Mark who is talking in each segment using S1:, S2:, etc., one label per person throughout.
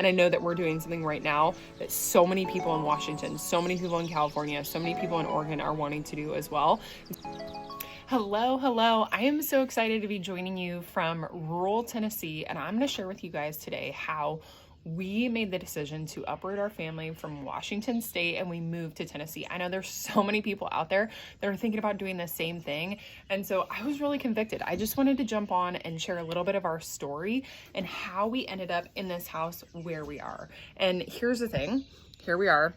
S1: And I know that we're doing something right now that so many people in Washington, so many people in California, so many people in Oregon are wanting to do as well. Hello. I am so excited to be joining you from rural Tennessee, and I'm going to share with you guys today how we made the decision to uproot our family from Washington State and we moved to Tennessee. I know there's so many people out there that are thinking about doing the same thing. And so I was really convicted. I just wanted to jump on and share a little bit of our story and how we ended up in this house where we are. And here's the thing. Here we are.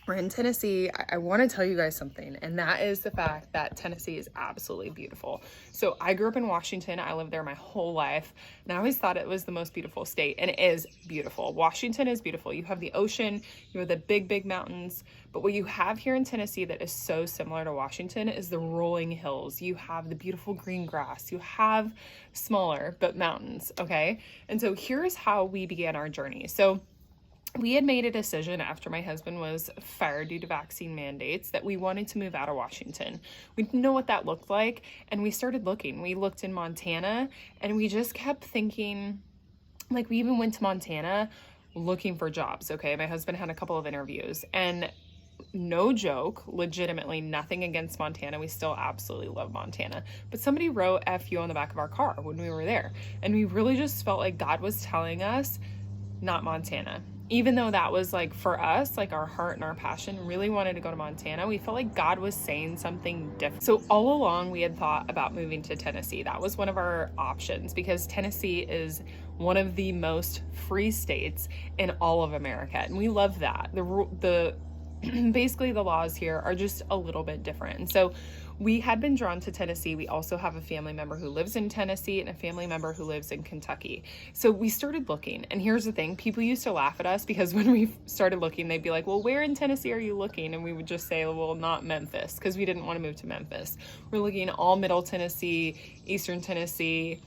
S1: We're in Tennessee. I want to tell you guys something, and that is the fact that Tennessee is absolutely beautiful. So I grew up in Washington. I lived there my whole life, and I always thought it was the most beautiful state, and it is beautiful. Washington is beautiful. You have the ocean, you have the big mountains, but what you have here in Tennessee that is so similar to Washington is the rolling hills. You have the beautiful green grass. You have smaller, but mountains, okay? And so here's how we began our journey. So we had made a decision after my husband was fired due to vaccine mandates that we wanted to move out of Washington. We didn't know what that looked like, and we started looking. We looked in Montana, and we just kept thinking, like, we even went to Montana looking for jobs, okay? My husband had a couple of interviews, and no joke, legitimately nothing against Montana. We still absolutely love Montana. But somebody wrote FU on the back of our car when we were there, and we really just felt like God was telling us, not Montana. Even though that was like for us, like our heart and our passion really wanted to go to Montana, we felt like God was saying something different. So all along we had thought about moving to Tennessee. That was one of our options because Tennessee is one of the most free states in all of America. And we love that. The basically the laws here are just a little bit different. And so we had been drawn to Tennessee. We also have a family member who lives in Tennessee and a family member who lives in Kentucky. So we started looking. And here's the thing. People used to laugh at us because when we started looking, they'd be like, well, where in Tennessee are you looking? And we would just say, well, not Memphis, because we didn't want to move to Memphis. We're looking all Middle Tennessee, Eastern Tennessee,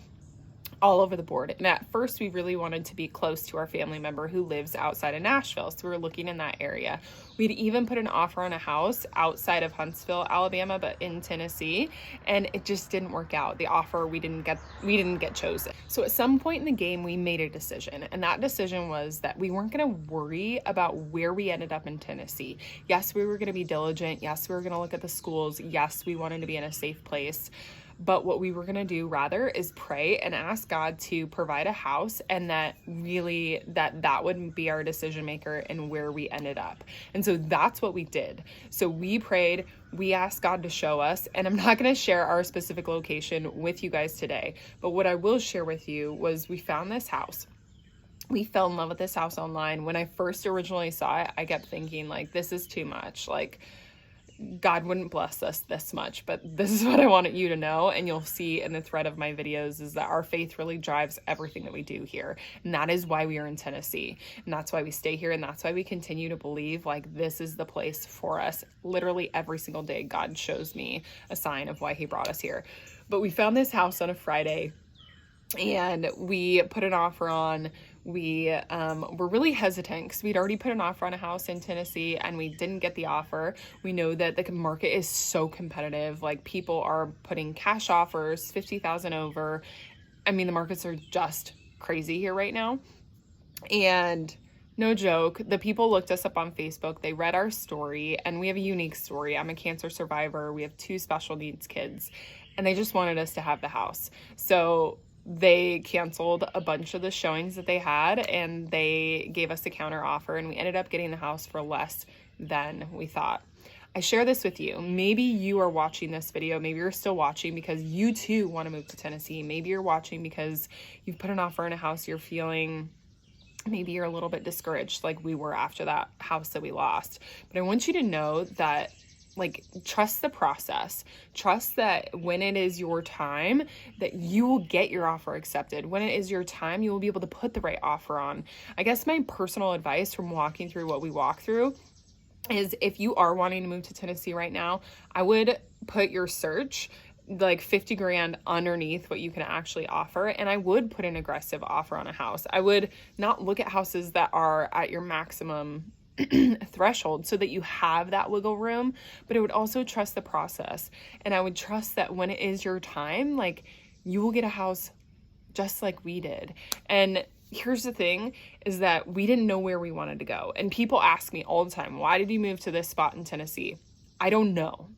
S1: all over the board. And at first we really wanted to be close to our family member who lives outside of Nashville. So we were looking in that area. We'd even put an offer on a house outside of Huntsville, Alabama, but in Tennessee. And it just didn't work out. The offer, we didn't get chosen. So at some point in the game, we made a decision. And that decision was that we weren't going to worry about where we ended up in Tennessee. Yes, we were going to be diligent. Yes, we were going to look at the schools. Yes, we wanted to be in a safe place. But what we were going to do rather is pray and ask God to provide a house, and that really that would be our decision maker in where we ended up. And so that's what we did. So we prayed, we asked God to show us, and I'm not going to share our specific location with you guys today. But what I will share with you was we found this house. We fell in love with this house online. When I first originally saw it, I kept thinking, like, this is too much. Like, God wouldn't bless us this much, but this is what I wanted you to know. And you'll see in the thread of my videos is that our faith really drives everything that we do here. And that is why we are in Tennessee. And that's why we stay here. And that's why we continue to believe like this is the place for us. Literally every single day, God shows me a sign of why he brought us here. But we found this house on a Friday and we put an offer on. We were really hesitant because we'd already put an offer on a house in Tennessee and we didn't get the offer. We know that the market is so competitive. Like, people are putting cash offers, $50,000 over. I mean, the markets are just crazy here right now. And no joke, the people looked us up on Facebook, they read our story, and we have a unique story. I'm a cancer survivor. We have 2 special needs kids, and they just wanted us to have the house. So they canceled a bunch of the showings that they had, and they gave us a counter offer, and we ended up getting the house for less than we thought. I share this with you. Maybe you are watching this video. Maybe you're still watching because you too want to move to Tennessee. Maybe you're watching because you've put an offer in a house, you're feeling, maybe you're a little bit discouraged like we were after that house that we lost. But I want you to know that, like, trust the process. Trust that when it is your time, that you will get your offer accepted. When it is your time, you will be able to put the right offer on. I guess my personal advice from walking through what we walk through is if you are wanting to move to Tennessee right now, I would put your search like 50 grand underneath what you can actually offer. And I would put an aggressive offer on a house. I would not look at houses that are at your maximum threshold so that you have that wiggle room, but I would also trust the process. And I would trust that when it is your time, like, you will get a house just like we did. And here's the thing, is that we didn't know where we wanted to go. And people ask me all the time, why did you move to this spot in Tennessee? I don't know.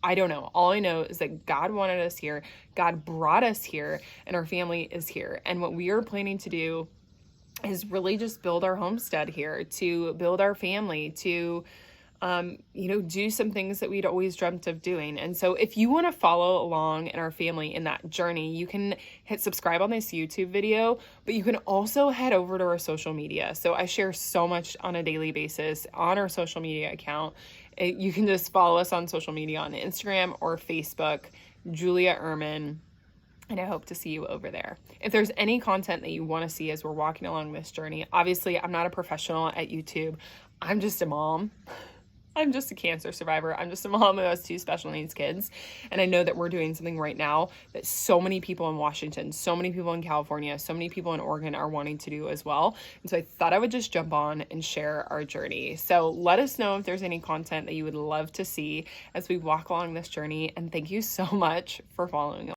S1: I don't know. All I know is that God wanted us here. God brought us here, and our family is here. And what we are planning to do is really just build our homestead here, to build our family, to do some things that we'd always dreamt of doing. And so if you want to follow along in our family in that journey, you can hit subscribe on this YouTube video, but you can also head over to our social media. So I share so much on a daily basis on our social media account. You can just follow us on social media on Instagram or Facebook, Julia Ehrman. And I hope to see you over there. If there's any content that you want to see as we're walking along this journey, obviously I'm not a professional at YouTube. I'm just a mom. I'm just a cancer survivor. I'm just a mom who has 2 special needs kids. And I know that we're doing something right now that so many people in Washington, so many people in California, so many people in Oregon are wanting to do as well. And so I thought I would just jump on and share our journey. So let us know if there's any content that you would love to see as we walk along this journey. And thank you so much for following along.